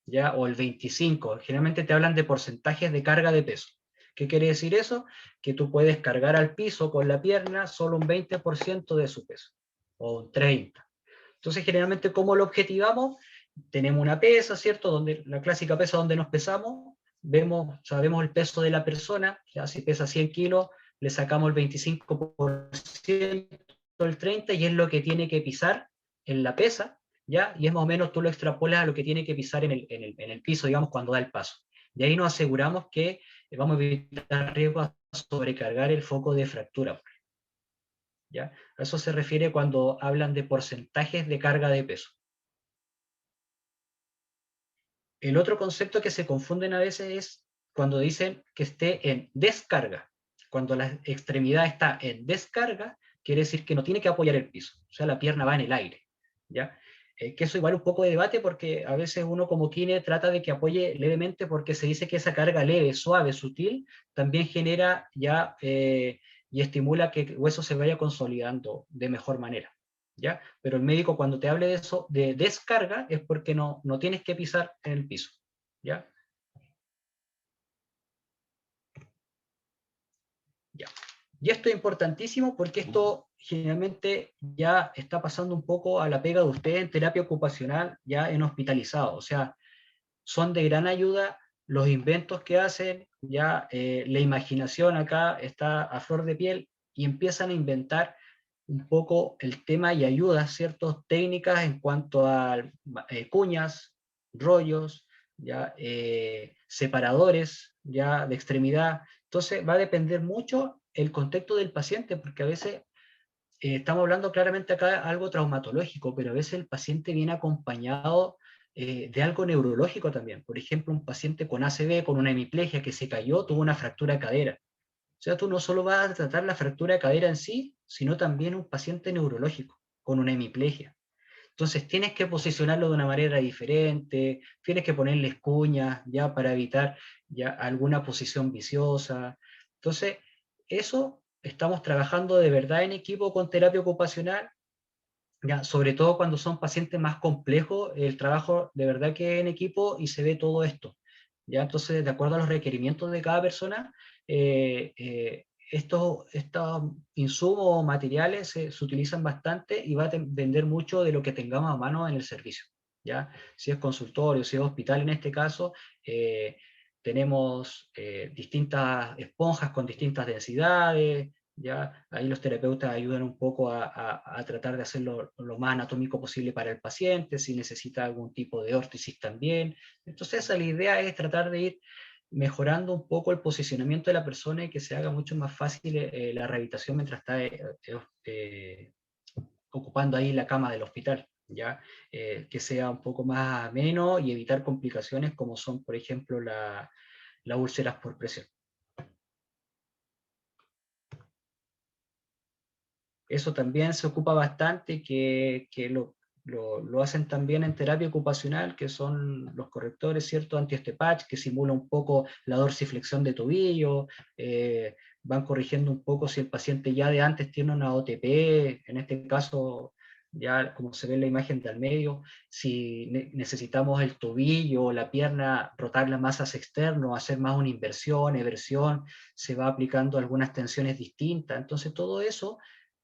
¿ya? O el 25%. Generalmente te hablan de porcentajes de carga de peso. ¿Qué quiere decir eso? Que tú puedes cargar al piso con la pierna solo un 20% de su peso, o un 30%. Entonces, generalmente, ¿cómo lo objetivamos? Tenemos una pesa, ¿cierto? Donde, la clásica pesa donde nos pesamos, sabemos el peso de la persona, ya si pesa 100 kilos, le sacamos el 25%, el 30%, y es lo que tiene que pisar en la pesa, ¿ya? Y es más o menos tú lo extrapolas a lo que tiene que pisar en el piso, digamos, cuando da el paso. Y ahí nos aseguramos que vamos a evitar riesgos a sobrecargar el foco de fractura. ¿Ya? A eso se refiere cuando hablan de porcentajes de carga de peso. El otro concepto que se confunden a veces es cuando dicen que esté en descarga. Cuando la extremidad está en descarga, quiere decir que no tiene que apoyar el piso, o sea, la pierna va en el aire, ¿ya? Que eso igual un poco de debate, porque a veces uno como kine trata de que apoye levemente, porque se dice que esa carga leve, suave, sutil, también genera ya y estimula que el hueso se vaya consolidando de mejor manera, ¿ya? Pero el médico cuando te hable de eso, de descarga, es porque no tienes que pisar en el piso, ¿ya? Ya. Y esto es importantísimo porque esto generalmente ya está pasando un poco a la pega de usted en terapia ocupacional, ya en hospitalizado. O sea, son de gran ayuda los inventos que hacen, ya la imaginación acá está a flor de piel y empiezan a inventar un poco el tema y ayudas, ciertas técnicas en cuanto a cuñas, rollos, ya, separadores ya, de extremidad. Entonces va a depender mucho el contexto del paciente, porque a veces estamos hablando claramente acá de algo traumatológico, pero a veces el paciente viene acompañado de algo neurológico también. Por ejemplo, un paciente con ACV, con una hemiplegia que se cayó, tuvo una fractura de cadera. O sea, tú no solo vas a tratar la fractura de cadera en sí, sino también un paciente neurológico con una hemiplegia. Entonces tienes que posicionarlo de una manera diferente, tienes que ponerles cuñas ya para evitar ya alguna posición viciosa. Entonces, eso estamos trabajando de verdad en equipo con terapia ocupacional, ya, sobre todo cuando son pacientes más complejos, el trabajo de verdad que en equipo y se ve todo esto. ¿Ya? Entonces, de acuerdo a los requerimientos de cada persona, estos insumos o materiales se utilizan bastante y va a depender mucho de lo que tengamos a mano en el servicio. ¿Ya? Si es consultorio, si es hospital en este caso, tenemos distintas esponjas con distintas densidades, ¿ya? Ahí los terapeutas ayudan un poco a tratar de hacerlo lo más anatómico posible para el paciente, si necesita algún tipo de órtesis también. Entonces, la idea es tratar de ir mejorando un poco el posicionamiento de la persona y que se haga mucho más fácil la rehabilitación mientras está ocupando ahí la cama del hospital, ¿ya? Que sea un poco más ameno y evitar complicaciones como son, por ejemplo, las úlceras por presión. Eso también se ocupa bastante, que lo hacen también en terapia ocupacional, que son los correctores, ¿cierto? Anti-ostepatch, que simula un poco la dorsiflexión de tobillo, van corrigiendo un poco si el paciente ya de antes tiene una OTP, en este caso, ya como se ve en la imagen del medio, si necesitamos el tobillo o la pierna, rotarla más hacia externo, hacer más una inversión, eversión, se va aplicando algunas tensiones distintas. Entonces todo eso,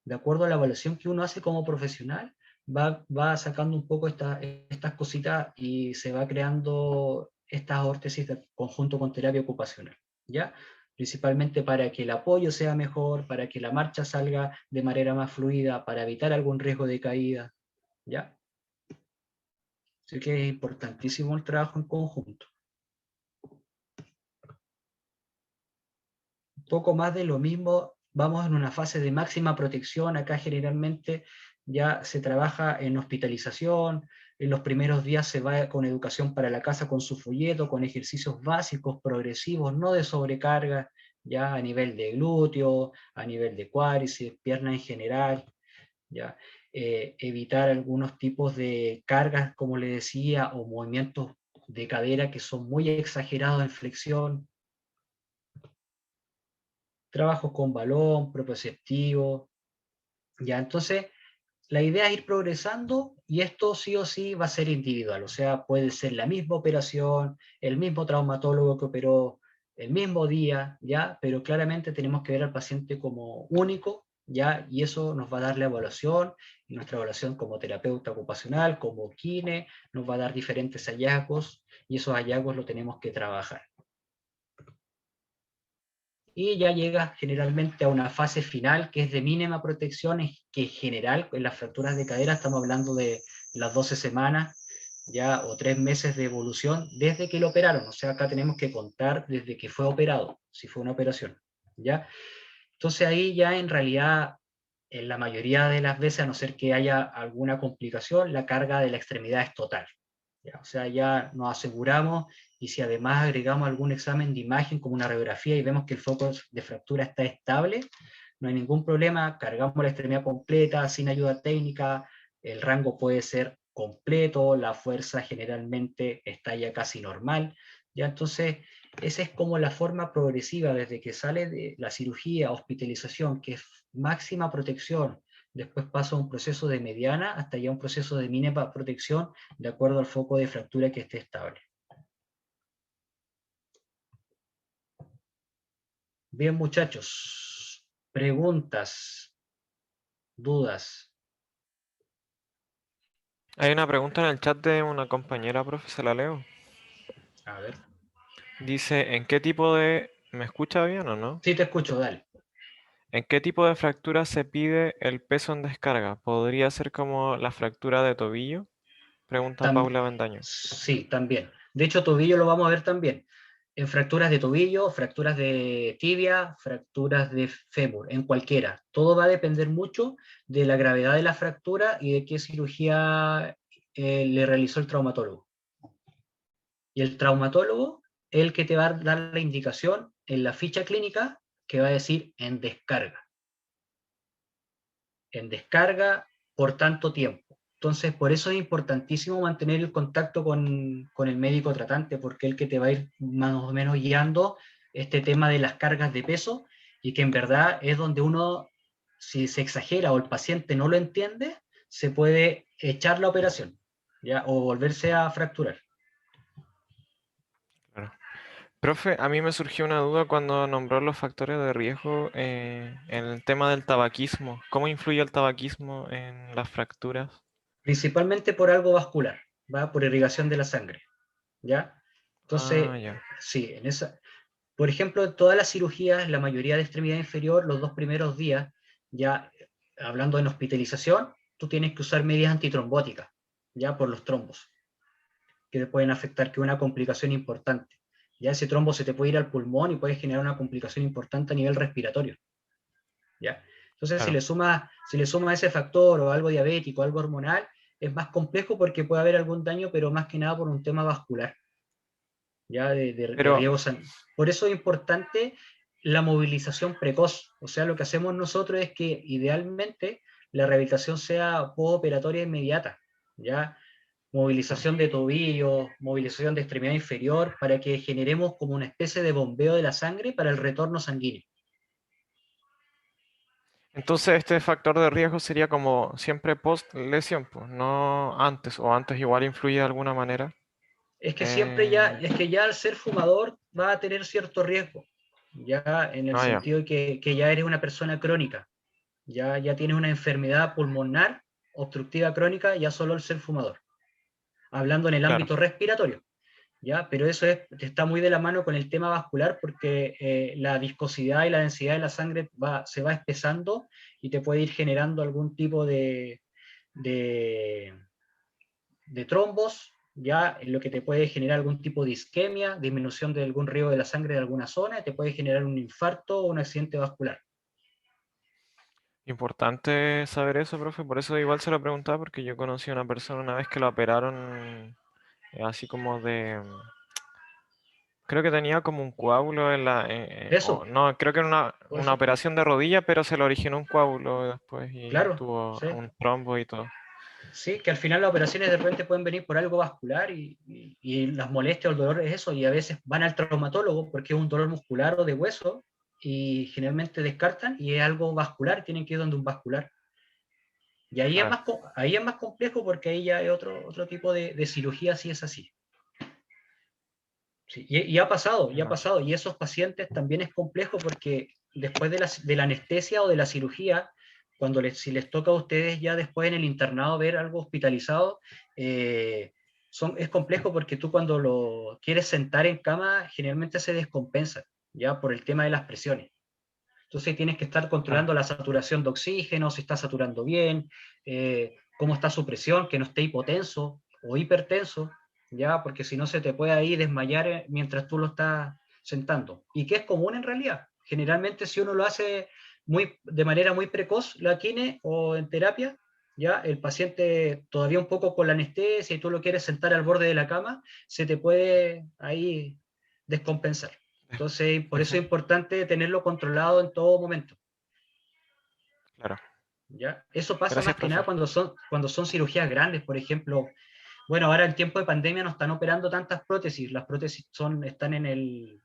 de acuerdo a la evaluación que uno hace como profesional, va sacando un poco estas cositas y se va creando estas órtesis de conjunto con terapia ocupacional, ¿ya? Principalmente para que el apoyo sea mejor, para que la marcha salga de manera más fluida, para evitar algún riesgo de caída, ¿ya? Así que es importantísimo el trabajo en conjunto. Un poco más de lo mismo, vamos en una fase de máxima protección. Acá generalmente ya se trabaja en hospitalización, en los primeros días se va con educación para la casa con su folleto, con ejercicios básicos, progresivos, no de sobrecarga, ya a nivel de glúteo, a nivel de cuádriceps, pierna en general, ya. Evitar algunos tipos de cargas, como le decía, o movimientos de cadera que son muy exagerados en flexión, trabajos con balón, propioceptivo, ya. Entonces, la idea es ir progresando y esto sí o sí va a ser individual, o sea, puede ser la misma operación, el mismo traumatólogo que operó el mismo día, ya, pero claramente tenemos que ver al paciente como único, ya, y eso nos va a dar la evaluación, y nuestra evaluación como terapeuta ocupacional, como kine, nos va a dar diferentes hallazgos, y esos hallazgos lo tenemos que trabajar. Y ya llega generalmente a una fase final que es de mínima protección, que en general en las fracturas de cadera estamos hablando de las 12 semanas ya o 3 meses de evolución desde que lo operaron, o sea, acá tenemos que contar desde que fue operado, si fue una operación, ¿ya? Entonces ahí ya en realidad, en la mayoría de las veces, a no ser que haya alguna complicación, la carga de la extremidad es total. ¿Ya? O sea, ya nos aseguramos, y si además agregamos algún examen de imagen como una radiografía y vemos que el foco de fractura está estable, no hay ningún problema, cargamos la extremidad completa, sin ayuda técnica, el rango puede ser completo, la fuerza generalmente está ya casi normal, ¿ya? Entonces, esa es como la forma progresiva, desde que sale de la cirugía, hospitalización, que es máxima protección, después pasa a un proceso de mediana hasta ya un proceso de mínima protección, de acuerdo al foco de fractura que esté estable. Bien, muchachos, preguntas, dudas. Hay una pregunta en el chat de una compañera, profe, se la leo. A ver. Dice, ¿en qué tipo de... ¿Me escucha bien o no? Sí, te escucho, dale. ¿En qué tipo de fractura se pide el peso en descarga? ¿Podría ser como la fractura de tobillo? Pregunta Paula Bendaño. Sí, también. De hecho, tobillo lo vamos a ver también. En fracturas de tobillo, fracturas de tibia, fracturas de fémur, en cualquiera. Todo va a depender mucho de la gravedad de la fractura y de qué cirugía le realizó el traumatólogo. Y el traumatólogo es el que te va a dar la indicación en la ficha clínica que va a decir en descarga. En descarga por tanto tiempo. Entonces, por eso es importantísimo mantener el contacto con el médico tratante, porque es el que te va a ir más o menos guiando este tema de las cargas de peso, y que en verdad es donde uno, si se exagera o el paciente no lo entiende, se puede echar la operación, ¿ya? O volverse a fracturar. Claro. Profe, a mí me surgió una duda cuando nombró los factores de riesgo en el tema del tabaquismo. ¿Cómo influye el tabaquismo en las fracturas? Principalmente por algo vascular, ¿va? Por irrigación de la sangre, ¿ya? Ah, Entonces, ya. sí, en esa, por ejemplo, en todas las cirugías, la mayoría de extremidad inferior, los 2 primeros días, ya hablando en hospitalización, tú tienes que usar medidas antitrombóticas, ya por los trombos, que te pueden afectar, que es una complicación importante. Ya ese trombo se te puede ir al pulmón y puede generar una complicación importante a nivel respiratorio, ¿ya? Entonces, Claro. si le suma ese factor o algo diabético, algo hormonal, es más complejo porque puede haber algún daño, pero más que nada por un tema vascular, ya de Pero, riego sanguíneo. Por eso es importante la movilización precoz. O sea, lo que hacemos nosotros es que idealmente la rehabilitación sea postoperatoria inmediata, ya claro. movilización de tobillo, movilización de extremidad inferior, para que generemos como una especie de bombeo de la sangre para el retorno sanguíneo. Entonces este factor de riesgo sería como siempre post lesión, pues, no antes, o antes igual influye de alguna manera. Es que siempre ya, Eh, es que ya al ser fumador va a tener cierto riesgo, ya en el ya. sentido de que ya eres una persona crónica, ya tienes una enfermedad pulmonar obstructiva crónica, ya solo el ser fumador, hablando en el Claro. ámbito respiratorio, ¿ya? Pero eso está muy de la mano con el tema vascular, porque la viscosidad y la densidad de la sangre se va espesando y te puede ir generando algún tipo de, de trombos, ya lo que te puede generar algún tipo de isquemia, disminución de algún riego de la sangre de alguna zona, te puede generar un infarto o un accidente vascular. Importante saber eso, profe. Por eso igual se lo preguntaba, porque yo conocí a una persona una vez que lo operaron así como de... Creo que tenía como un coágulo en la... o Eso, no, creo que era por una eso, operación de rodilla, pero se le originó un coágulo después y claro, tuvo sí. un trombo y todo. Sí, que al final las operaciones de repente pueden venir por algo vascular y las molestias o el dolor es eso, y a veces van al traumatólogo porque es un dolor muscular o de hueso y generalmente descartan y es algo vascular, tienen que ir donde un vascular. Y Claro. ahí es más complejo porque ahí ya hay otro tipo de cirugía si es así. Sí, y ha No. pasado, y esos pacientes también es complejo porque después de la anestesia o de la cirugía, si les toca a ustedes ya después en el internado ver algo hospitalizado, es complejo porque tú cuando lo quieres sentar en cama, generalmente se descompensa, ya por el tema de las presiones. Entonces tienes que estar Claro. controlando la saturación de oxígeno, si está saturando bien, cómo está su presión, que no esté hipotenso o hipertenso, ya, porque si no se te puede ahí desmayar mientras tú lo estás sentando. Y que es común en realidad. Generalmente si uno lo hace de manera muy precoz, la quine o en terapia, ya el paciente todavía un poco con la anestesia y tú lo quieres sentar al borde de la cama, se te puede ahí descompensar. Entonces, por eso Dejo- es importante tenerlo controlado en todo momento. Claro. ¿ya? Eso pasa Gracias, más que nada profe. cuando son cirugías grandes, por ejemplo. Bueno, ahora en tiempo de pandemia no están operando tantas prótesis, las prótesis están en el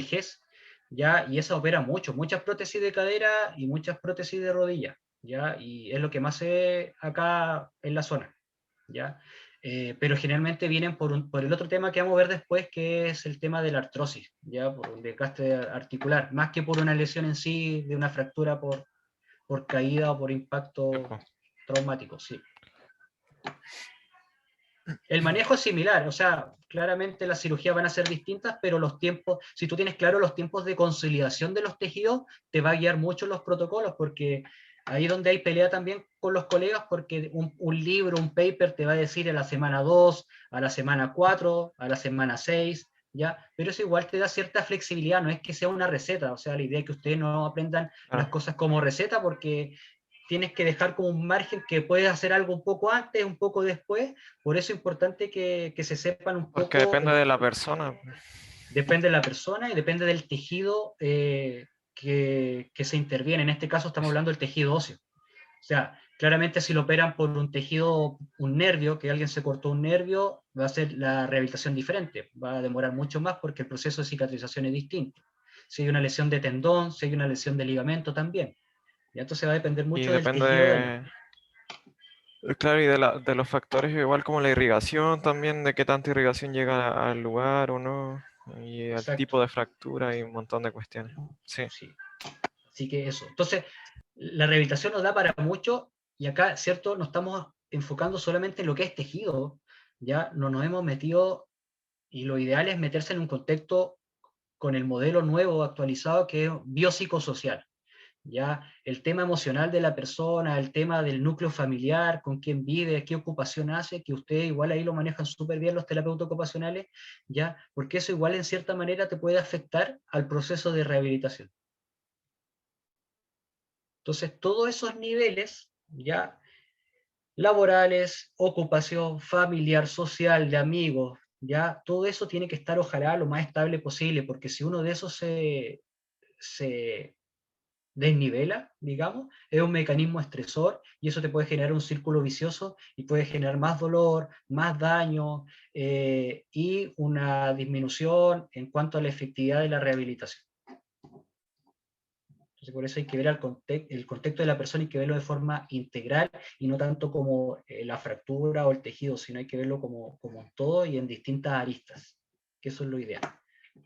GES, ¿ya? Y esa opera mucho, muchas prótesis de cadera y muchas prótesis de rodilla, ¿ya? Y es lo que más se ve acá en la zona, ¿ya? Pero generalmente vienen por el otro tema que vamos a ver después, que es el tema de la artrosis, ¿ya? Por un desgaste articular, más que por una lesión en sí, de una fractura por caída o por Sí, impacto po. traumático, sí. El manejo es similar, o sea, claramente las cirugías van a ser distintas, pero los tiempos, si tú tienes claro los tiempos de consolidación de los tejidos, te va a guiar mucho los protocolos, porque ahí donde hay pelea también con los colegas, porque un libro, un paper te va a decir a la semana 2, a la semana 4, a la semana 6, ¿ya? Pero eso igual te da cierta flexibilidad, no es que sea una receta, o sea, la idea es que ustedes no aprendan las Claro. cosas como receta, porque tienes que dejar como un margen que puedes hacer algo un poco antes, un poco después, por eso es importante que se sepan un Porque poco, depende de la persona. depende de la persona y depende del tejido que se interviene. En este caso estamos hablando del tejido óseo. O sea, claramente si lo operan por un tejido, un nervio, que alguien se cortó un nervio, va a ser la rehabilitación diferente, va a demorar mucho más porque el proceso de cicatrización es distinto. Si hay una lesión de tendón, si hay una lesión de ligamento también. Y entonces va a depender Y mucho del depende tejido del... claro, y de los factores igual como la irrigación también, de qué tanta irrigación llega al lugar o no, y el Exacto, tipo de fractura y un montón de cuestiones. Sí, sí. Así que eso. Entonces, la rehabilitación nos da para mucho y acá, ¿cierto? Nos estamos enfocando solamente en lo que es tejido, ya no nos hemos metido y lo ideal es meterse en un contexto con el modelo nuevo, actualizado, que es biopsicosocial. Ya el tema emocional de la persona, el tema del núcleo familiar, con quién vive, qué ocupación hace, que ustedes igual ahí lo manejan súper bien los terapeutas ocupacionales, ya, porque eso igual en cierta manera te puede afectar al proceso de rehabilitación. Entonces, todos esos niveles, ya laborales, ocupación, familiar, social, de amigos, ya todo eso tiene que estar ojalá lo más estable posible, porque si uno de esos se desnivela, digamos, es un mecanismo estresor y eso te puede generar un círculo vicioso y puede generar más dolor, más daño y una disminución en cuanto a la efectividad de la rehabilitación. Entonces, por eso hay que ver el contexto de la persona y que verlo de forma integral y no tanto como la fractura o el tejido, sino hay que verlo como todo y en distintas aristas, que eso es lo ideal.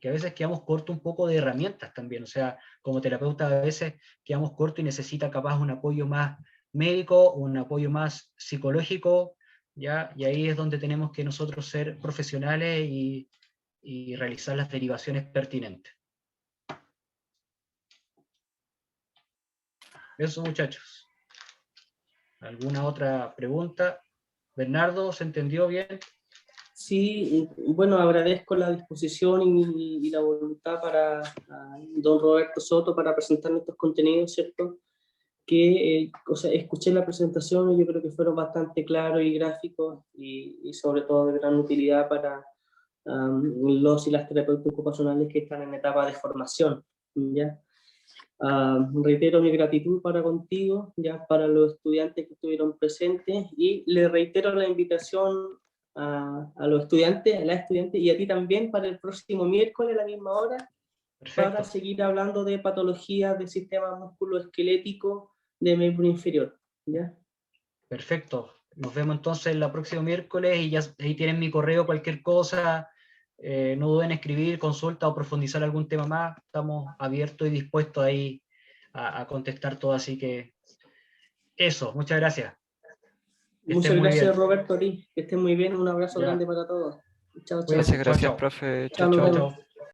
Que a veces quedamos cortos un poco de herramientas también, o sea, como terapeuta a veces quedamos cortos y necesita capaz un apoyo más médico, un apoyo más psicológico, ¿ya? Y ahí es donde tenemos que nosotros ser profesionales y realizar las derivaciones pertinentes. Eso, muchachos. ¿Alguna otra pregunta? Bernardo, ¿se entendió bien? Sí, bueno, agradezco la disposición y la voluntad para don Roberto Soto para presentar nuestros contenidos, ¿cierto? Que o sea, escuché la presentación y yo creo que fueron bastante claros y gráficos y sobre todo de gran utilidad para los y las terapeutas ocupacionales que están en etapa de formación, ¿ya? Reitero mi gratitud para contigo, ya para los estudiantes que estuvieron presentes y le reitero la invitación a los estudiantes, a las estudiantes y a ti también para el próximo miércoles a la misma hora para Perfecto, seguir hablando de patologías del sistema musculoesquelético de miembro inferior, ¿ya? perfecto. Nos vemos entonces el próximo miércoles y ya ahí tienen mi correo, cualquier cosa. No duden en escribir, consulta o profundizar algún tema más. Estamos abiertos y dispuestos ahí a contestar todo. Así que eso, muchas gracias. Que estén Muchas muy gracias, bien. Roberto, a ti. Que estés muy bien. Un abrazo Ya, grande para todos. Chao, gracias, chao. cuídense, chao, gracias, chao. profe. Chao, Chao, nos Chao, chao. vemos. chao.